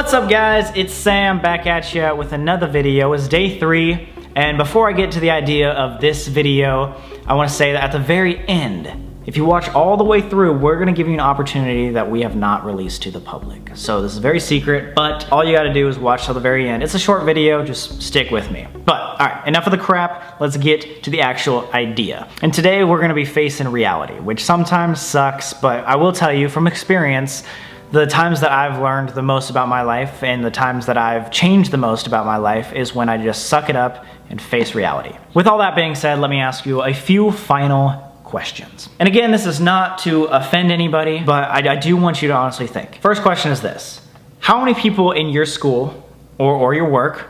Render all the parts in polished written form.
What's up guys, it's Sam back at you with another video. It's day 3, and before I get to the idea of this video, I want to say that at the very end, if you watch all the way through, we're going to give you an opportunity that we have not released to the public. So this is very secret, but all you got to do is watch till the very end. It's a short video, just stick with me. But alright, enough of the crap, let's get to the actual idea. And today we're going to be facing reality, which sometimes sucks, but I will tell you from experience, the times that I've learned the most about my life and the times that I've changed the most about my life is when I just suck it up and face reality. With all that being said, let me ask you a few final questions. And again, this is not to offend anybody, but I do want you to honestly think. First question is this: how many people in your school or your work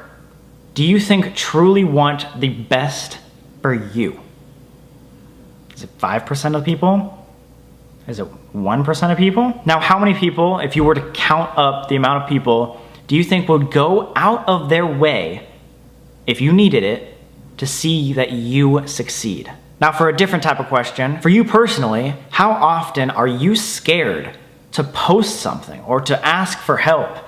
do you think truly want the best for you? Is it 5% of people? Is it 1% of people? Now, how many people, if you were to count up the amount of people, do you think would go out of their way, if you needed it, to see that you succeed? Now, for a different type of question, for you personally, how often are you scared to post something or to ask for help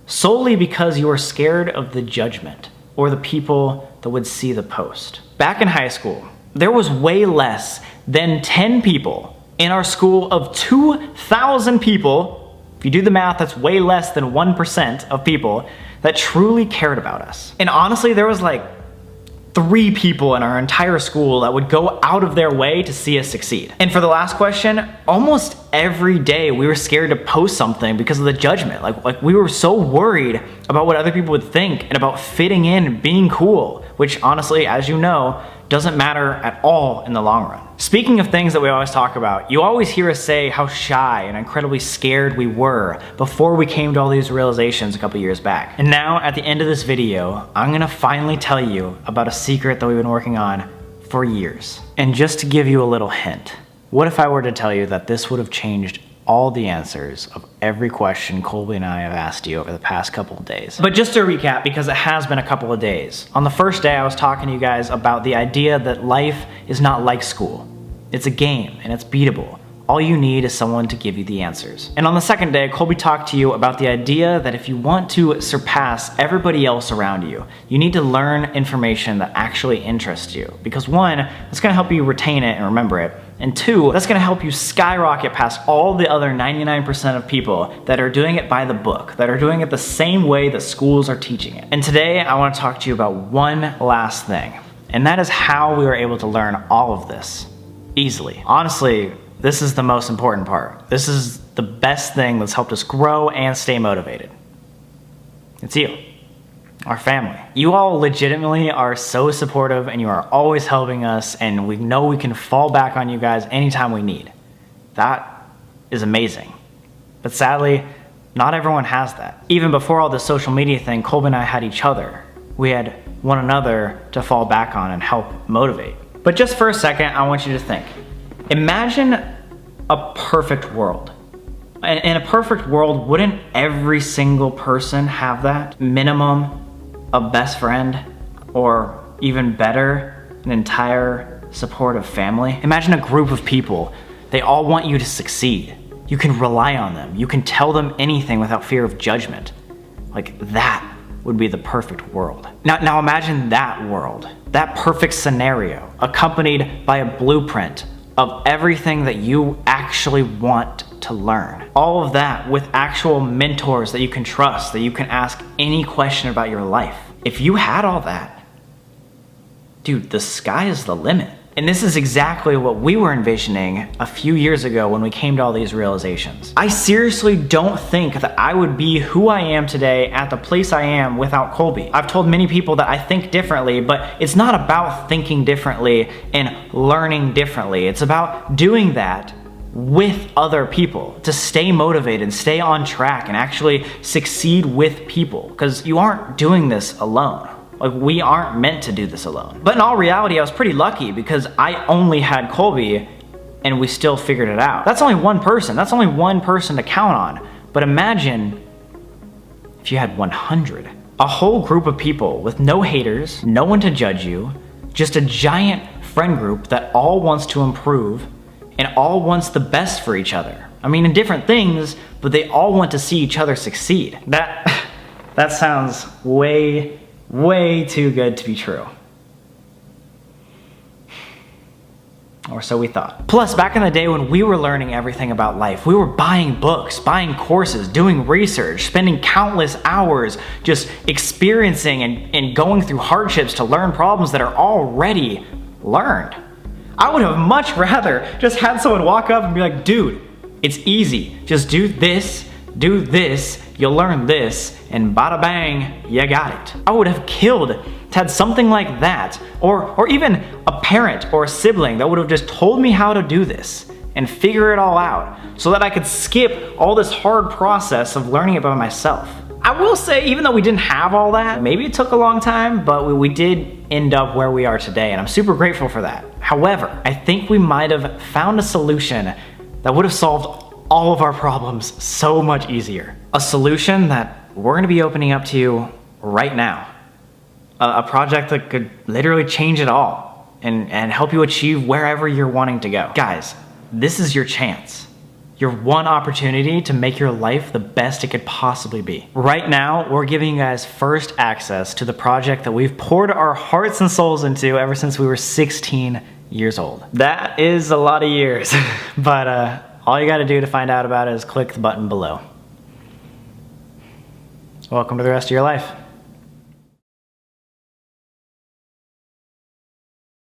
solely because you are scared of the judgment or the people that would see the post? Back in high school, there was way less than 10 people in our school of 2,000 people. If you do the math, that's way less than 1% of people that truly cared about us. And honestly, there was like 3 people in our entire school that would go out of their way to see us succeed. And for the last question, almost every day we were scared to post something because of the judgment. Like we were so worried about what other people would think and about fitting in and being cool, which honestly, as you know, doesn't matter at all in the long run. Speaking of things that we always talk about, you always hear us say how shy and incredibly scared we were before we came to all these realizations a couple years back. And now, at the end of this video, I'm gonna finally tell you about a secret that we've been working on for years. And just to give you a little hint, what if I were to tell you that this would have changed all the answers of every question Colby and I have asked you over the past couple of days? But just to recap, because it has been a couple of days. On the first day, I was talking to you guys about the idea that life is not like school. It's a game and it's beatable. All you need is someone to give you the answers. And on the second day, Colby talked to you about the idea that if you want to surpass everybody else around you, you need to learn information that actually interests you. Because 1, that's gonna help you retain it and remember it. And 2, that's gonna help you skyrocket past all the other 99% of people that are doing it by the book, that are doing it the same way that schools are teaching it. And today, I wanna talk to you about one last thing. And that is how we were able to learn all of this easily. Honestly, this is the most important part. This is the best thing that's helped us grow and stay motivated. It's you, our family. You all legitimately are so supportive and you are always helping us, and we know we can fall back on you guys anytime we need. That is amazing. But sadly, not everyone has that. Even before all this social media thing, Colby and I had each other. We had one another to fall back on and help motivate. But just for a second, I want you to think. Imagine a perfect world. In a perfect world, wouldn't every single person have that? Minimum, a best friend, or even better, an entire supportive family? Imagine a group of people. They all want you to succeed. You can rely on them. You can tell them anything without fear of judgment. Like, that would be the perfect world. Now imagine that world, that perfect scenario, accompanied by a blueprint of everything that you actually want to learn. All of that with actual mentors that you can trust, that you can ask any question about your life. If you had all that, dude, the sky is the limit. And this is exactly what we were envisioning a few years ago when we came to all these realizations. I seriously don't think that I would be who I am today at the place I am without Colby. I've told many people that I think differently, but it's not about thinking differently and learning differently. It's about doing that with other people to stay motivated, stay on track, and actually succeed with people. Because you aren't doing this alone. Like, we aren't meant to do this alone. But in all reality, I was pretty lucky because I only had Colby and we still figured it out. That's only one person. That's only one person to count on. But imagine if you had 100. A whole group of people with no haters, no one to judge you, just a giant friend group that all wants to improve and all wants the best for each other. I mean, in different things, but they all want to see each other succeed. That sounds way, way too good to be true. Or so we thought. Plus, back in the day when we were learning everything about life, we were buying books, buying courses, doing research, spending countless hours just experiencing and going through hardships to learn problems that are already learned. I would have much rather just had someone walk up and be like, dude, it's easy. Just do this, you'll learn this, and bada bang, you got it. I would have killed to have something like that, or even a parent or a sibling that would have just told me how to do this and figure it all out so that I could skip all this hard process of learning it by myself. I will say, even though we didn't have all that, maybe it took a long time, but we did end up where we are today, and I'm super grateful for that. However, I think we might have found a solution that would have solved all of our problems so much easier. A solution that we're gonna be opening up to you right now. A project that could literally change it all and help you achieve wherever you're wanting to go. Guys, this is your chance. Your one opportunity to make your life the best it could possibly be. Right now, we're giving you guys first access to the project that we've poured our hearts and souls into ever since we were 16 years old. That is a lot of years, but all you gotta do to find out about it is click the button below. Welcome to the rest of your life.